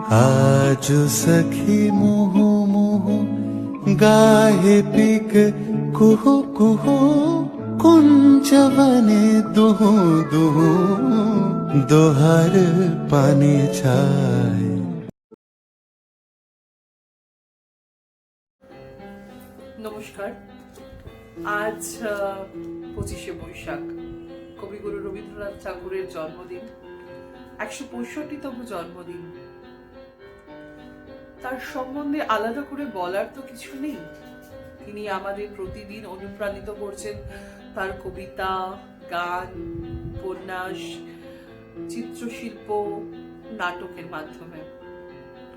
आज सखी मुहु मुहु गाहे पिक कुहु कुहु कुंजवने दुहु दुहु दोहर पाने छाय। নমস্কার। আজ 25শে বৈশাখ, কবিগুরু রবীন্দ্রনাথ ঠাকুরের জন্মদিন, 165তম জন্মদিন। তার সম্বন্ধে আলাদা করে বলার তো কিছু নেই। তিনি আমাদের প্রতিদিন অনুপ্রাণিত করছেন তার কবিতা, গান, উপন্যাস, চিত্রশিল্প, নাটকের মাধ্যমে।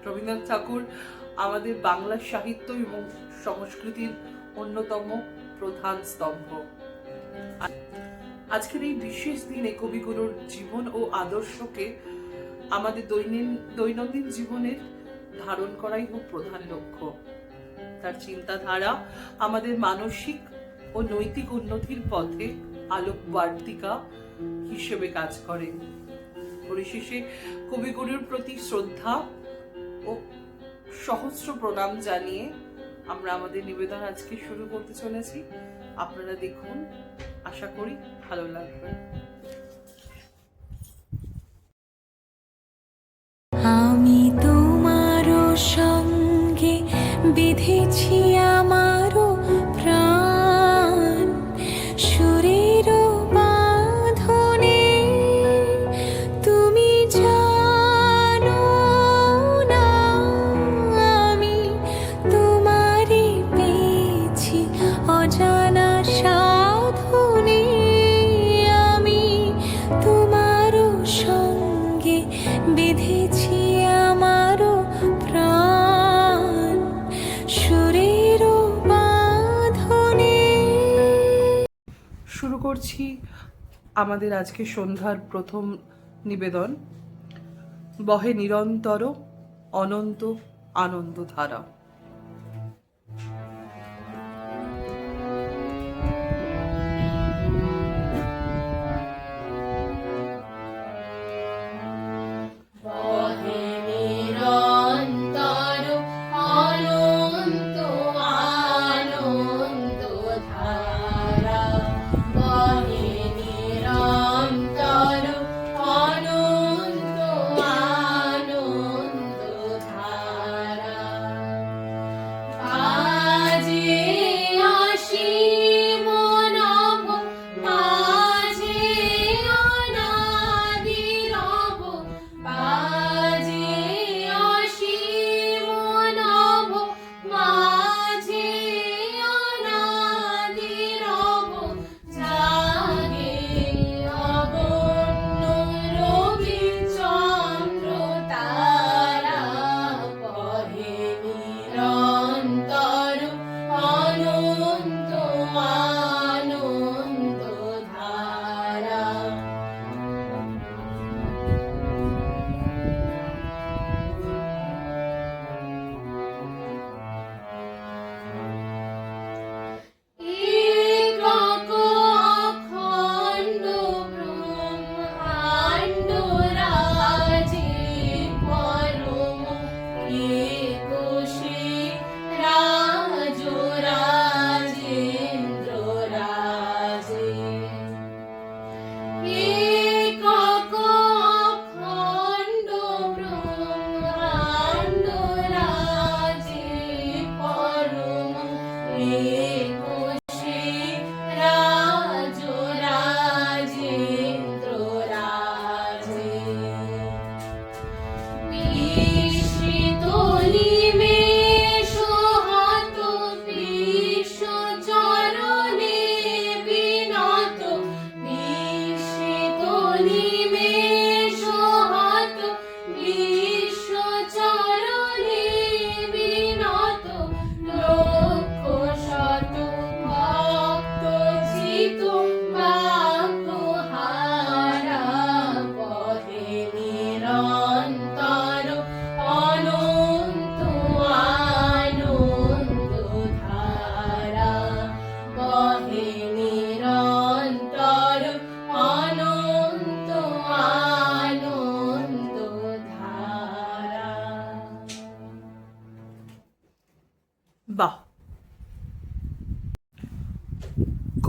রবীন্দ্রনাথ ঠাকুর আমাদের বাংলা সাহিত্য এবং সংস্কৃতির অন্যতম প্রধান স্তম্ভ। আজকের এই বিশেষ দিনে কবিগুরুর জীবন ও আদর্শকে আমাদের দৈনন্দিন জীবনের ধারণ করাই হোক প্রধান লক্ষ্য। তার চিন্তাধারা আমাদের মানসিক ও নৈতিক উন্নতির পথে আলোক বার্তিকা হিসেবে কাজ করে। পরিশেষে কবিগুরুর প্রতি শ্রদ্ধা ও সহস্র প্রণাম জানিয়ে আমরা আমাদের নিবেদন আজকে শুরু করতে চলেছি। আপনারা দেখুন, আশা করি ভালো লাগবে। আমি তোমারও সঙ্গে বেঁধেছি আমারও প্রাণ, সুরের বাঁধনে তুমি জানো না আমি তোমারে পেয়েছি অজানা সাধনে। আমি তোমারও সঙ্গে বেঁধেছি আমারও প্রাণ, সুরের বাঁধনে। শুরু করছি আমাদের আজকে সন্ধ্যার প্রথম নিবেদন, বহে নিরন্তর অনন্ত আনন্দ ধারা। বহে নিরন্তর অনন্ত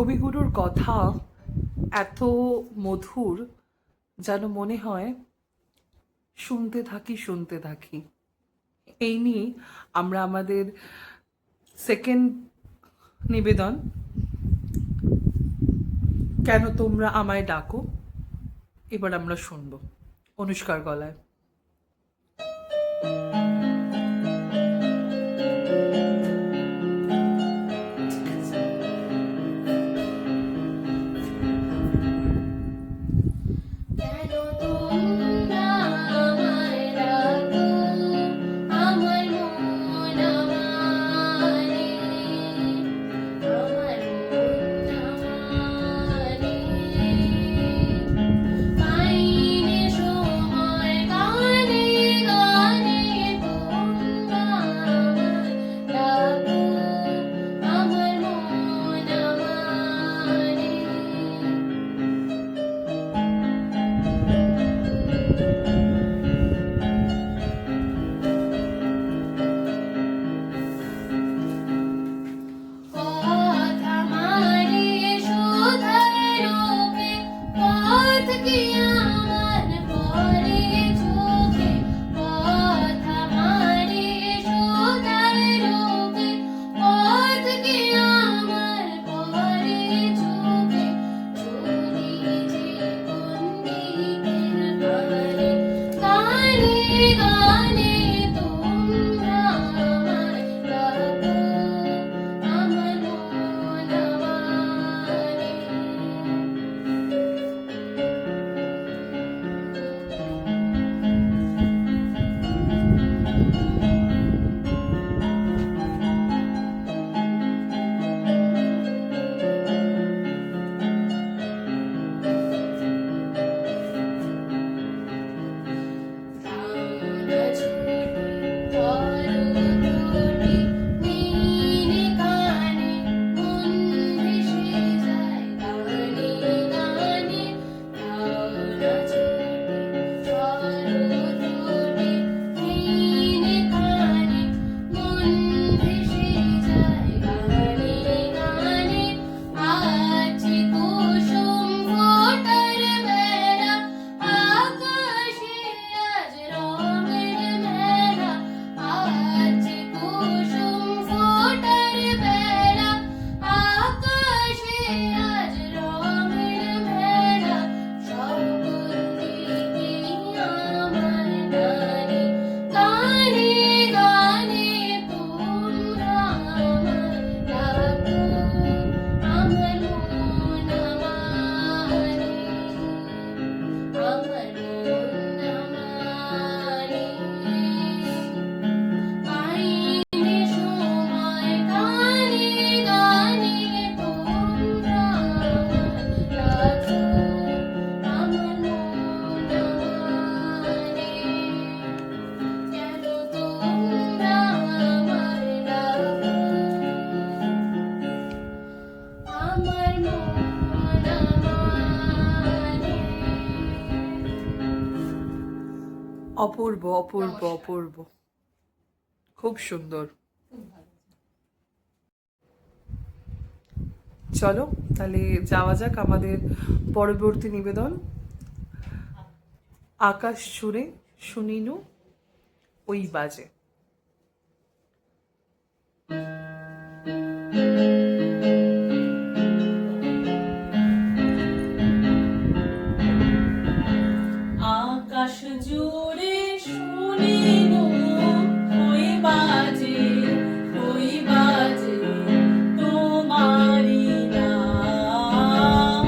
কবিগুরুর কথা এত মধুর, যেন মনে হয় শুনতে থাকি শুনতে থাকি। এই নিয়ে আমরা আমাদের সেকেন্ড নিবেদন, কেন তোমরা আমায় ডাকো, এবার আমরা শুনবো অনুষ্কার গলায়। কেন তোমরা আমায় ডাকো, আমার মন আমারে, আমার মন আমারে। পাইনি সময় গানে গানে তোমরা আমায় ডাকো, আমার মন আমারে। কথা মারি সুধার রূপে, পথ কি আমার পরে চোখে। কথা মারি সুধার রূপে, পথ কি আমার পরে চোখে। চলি যে কোন দিকের পানে, গানে গানে তোমরা আমায় ডাকো, আমার মন আমারে। দাওনা ছুটি করো ত্রুটি, দিনে কানে মন ভেসে যায় গানে গানে। দাওনা ছুটি করো ত্রুটি, দিনে কানে মন ভেসে যায় গানে গানে। আছে কুসুম ফোটার বেলা, আকাশে আজ রঙের মেলা। আছে কুসুম ফোটার বেলা, আকাশে আজ রঙের মেলা। সকল দিকে আমায় গানে গানে গানে তোমরা আমায় ডাকো, আমার মন আমারে, আমার মন আমারে। পাইনি সময় গানে গানে তোমরা আমায় ডাকো, আমার মন আমারে। কেন তোমরা আমায় ডাকো, আমার মন আমারে। অপূর্ব অপূর্ব অপূর্ব, খুব সুন্দর। চলো তাহলে যাওয়া যাক আমাদের পরবর্তী নিবেদন, আকাশ জুড়ে শুনিনু ওই বাজে। আকাশ জুড়ে শুনিনু ওই বাজে, ওই বাজে তোমারি নাম।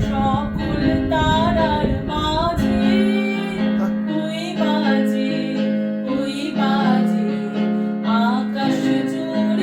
সকল তারার মাঝে ওই বাজে, ওই বাজে। আকাশ জুড়ে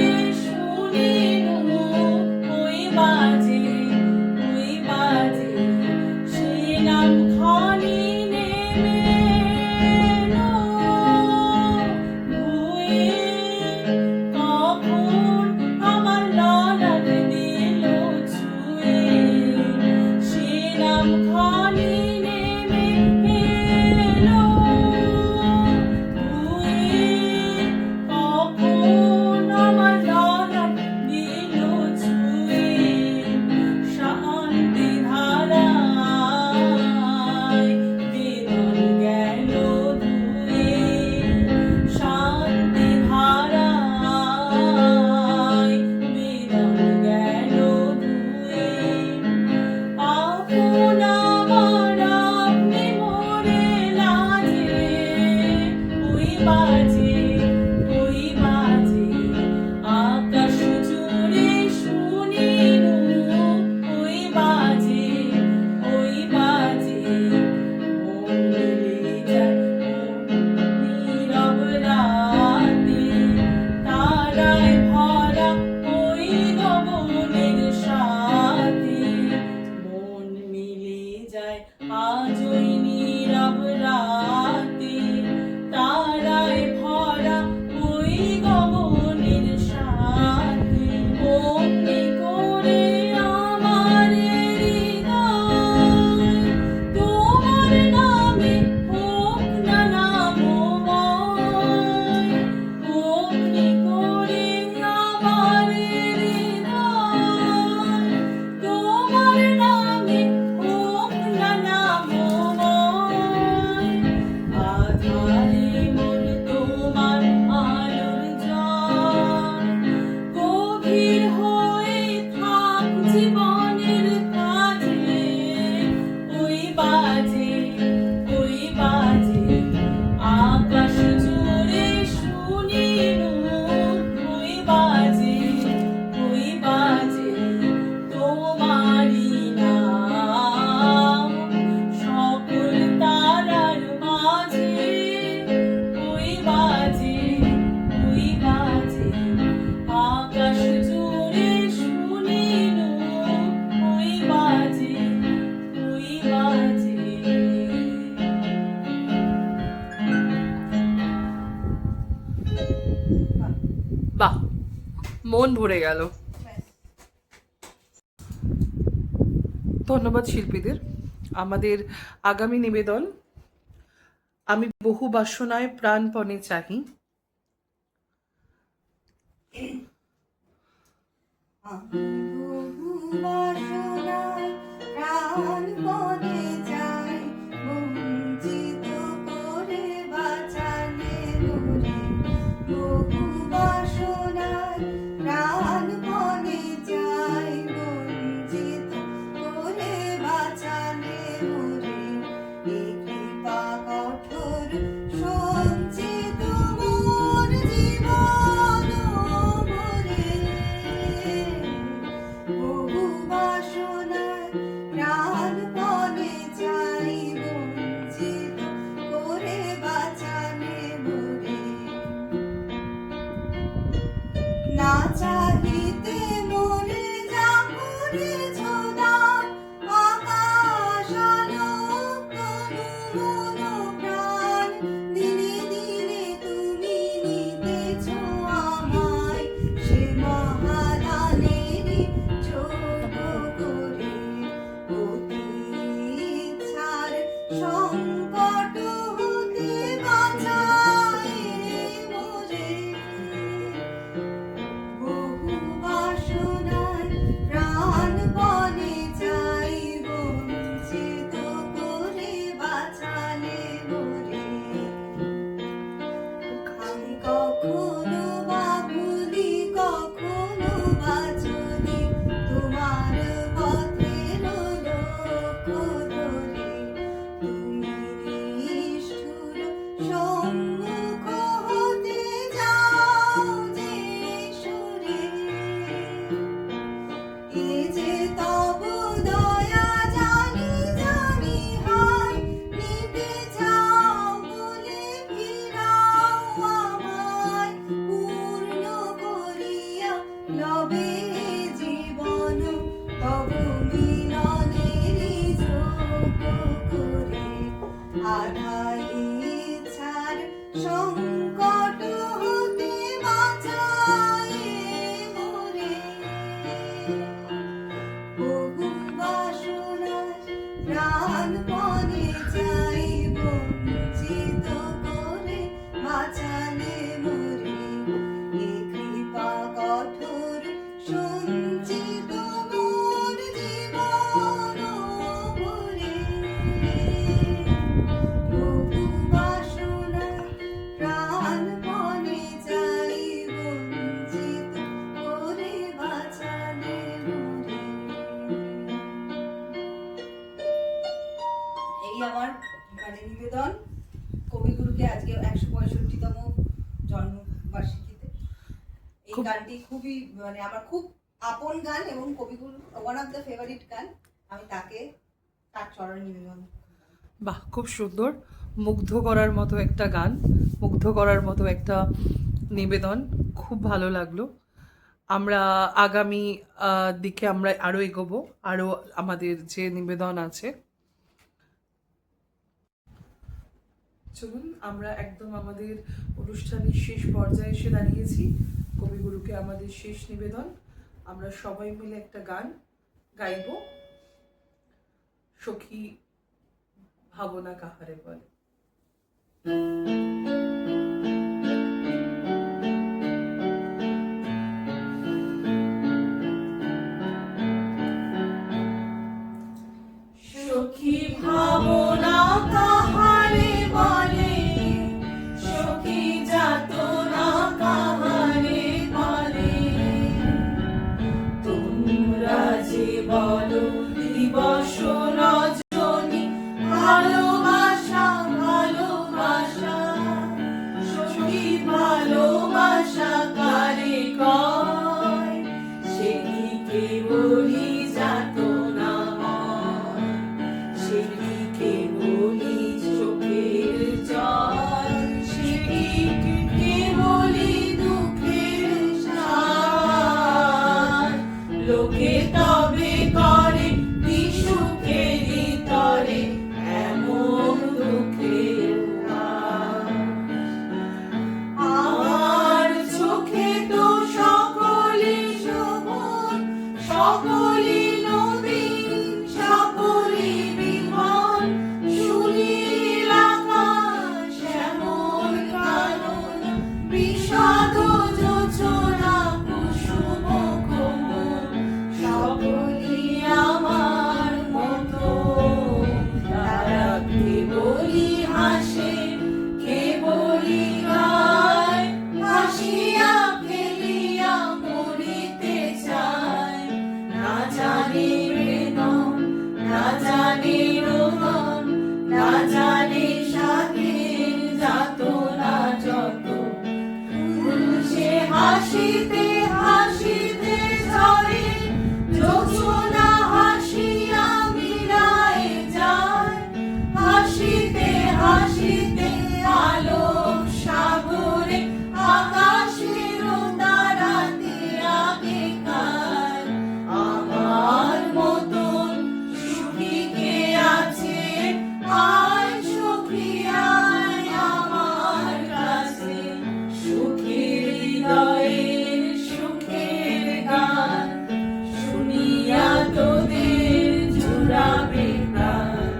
আজ ওই নীরব রাতে তারায় ভরা ওই গগনের সাথে অমনি করে আমার হৃদয় তোমার নামে হোক না নামময়। অমনি করে আমার হৃদয় তোমার নামে হোক না নামময়। আধারে মন তোমার আলোর জল গভীর হয়ে থাক জীবনের কাজে। ওই বাজে আকাশ জুড়ে শুনি নূর। ওই বাজে তোমারই নাম সকল তারার মাঝে। ওই বাজে আকাশ জুড়ে শুনি নূর। ওই বাজে বাহ, মন ভরে গেল। ধন্যবাদ শিল্পীদের। আমাদের আগামী নিবেদন আমি বহু বাসনায় প্রাণপণে চাহি। আমি বহু বাসনায় প্রাণপণে যাই, বঞ্চিত করে বাঁচালে মোরে। বহু বাসনায় প্রাণপণে যাই, বঞ্চিত করে বাঁচালে মোরে। এ কৃপা কঠোর সঞ্চিত মোর জীবন ভরে। বহু বাসনায় প্রাণপণে যাই, বঞ্চিত করে বাঁচালে মোরে। না চাহিতে মোরে যা করেছ দান, আকাশ আলোক তনু মন প্রাণ। দিনে দিনে তুমি নিতেছ আমায়, সে মহাদানেরই যোগ্য করে। অতি ইচ্ছার সংকট হতে বাঁচায় মোরে। বহু বাসনায় প্রাণপণে যাই, বঞ্চিত করে বাঁচালে মোরে। আমি কখনো বা ভুলি, কখনো বা চলি তোমার পথের লক্ষ্য ধরে। তুমি নিষ্ঠুর সম্মুখ হতে যাও যে সুরে। এ যে তব দয়া জানি জানি হায়, নিতে চাও বলে ফিরাও আমায়। পূর্ণ করিয়া লবে জীবন তব মিলনেরই যোগ্য করে। আধার ইচ্ছার সংকট হতে বাঁচায় মোরে। বহু বাসনায় প্রাণপণে যাই, বঞ্চিত করে বাঁচালে মোরে। এ কৃপা কঠোর সঞ্চিত মোর জীবন ভরে। বহু বাসনায় প্রাণপণে যাই, বঞ্চিত করে বাঁচালে মোরে। এই আমার নিবেদন কবিগুরুকে আজকে 165তম জন্মবার্ষিকীতে। এই গানটি খুবই আমার খুব আপন গান এবং কবিগুরু ওয়ান অফ দ্য ফেভারিট গান। আমি তার চরণ নিবেদন। বাহ, খুব সুন্দর, মুগ্ধ করার মতো একটা গান, মুগ্ধ করার মতো একটা নিবেদন, খুব ভালো লাগলো। আমরা আগামী দিকে আমরা আরও এগোবো, আরও আমাদের যে নিবেদন আছে চলুন আমরা একদম আমাদের অনুষ্ঠানের শেষ পর্যায়ে এসে দাঁড়িয়েছি। কবিগুরুকে আমাদের শেষ নিবেদন, আমরা সবাই মিলে একটা গান গাইব, সখী ভাবনা কাহারে বলে। সখী ভাবনা কাহারে বলে, সখী যাতনা কাহারে বলে, তোমরা যে বলো দিবস রজনী ভালোবাসা ভালোবাসা, সখী ভালোবাসা কারে কয়, সে কি কেবলই যাতনা, সে কি কেবলই চোখের জল, সে কি কেবলই দুঃখের সার, লোকে তবে করে সুখেরই তরে এমন দুঃখের হার। আমার চোখে তো সকলে শোভন, সকলে নবীন, সকলে বিমল, সুনীল আকাশ এমন কানন, বিষাদ যোজনা কুসুম কোমল, সকলে আমার মতো, তারা কেবলই হাসে কেবলই গায়, হাসিয়া খেলিয়া মরিতে চায়, না জানে বেদন, না জানে রোদন, না জানে সাধের যাতনা যত, সে হাসিতে হাসিতে ঝরে, যোজনা হাসিয়া মিলায় যায়, হাসিতে হাসিতে আলোক সাগরে, আকাশের তারাতে আগেকার, আমার মতন সুখী কে আছে, আয় সখী আয় আমার কাছে, সুখের হৃদয়ের সুখের গান, শুনিয়া তোদের জুড়াবে প্রাণ,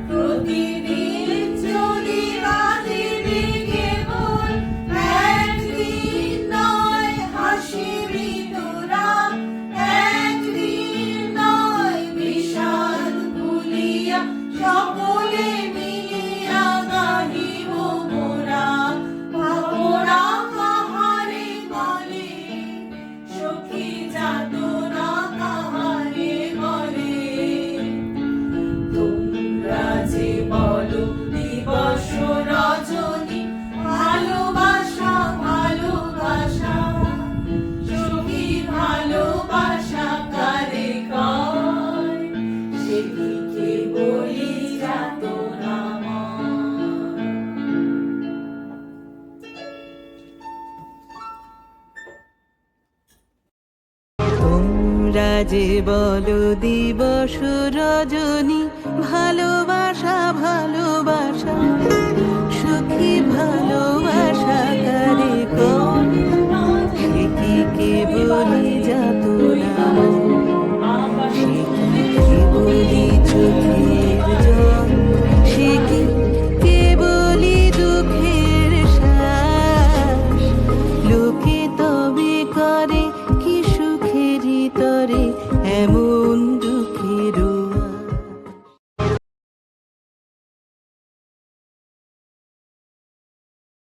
প্রতিদিন যদি বাজিবি কেবল একদিন নয়, হাসিবি তোরা একদিন নয়, বিষাদ ভুলিয়া সকলে মিলিয়া গাহিব মোরা, ভাবনা কাহারে বলে, সখী যাতনা কাহারে বলে, তোমরা যে বলো দিবস রজনী ভালোবাসা ভালোবাসা, সখী ভালোবাসা কারে কয়, সে কি কেবলই যাতনাময়। তোমরা যে বলো দিবস রজনী ভালো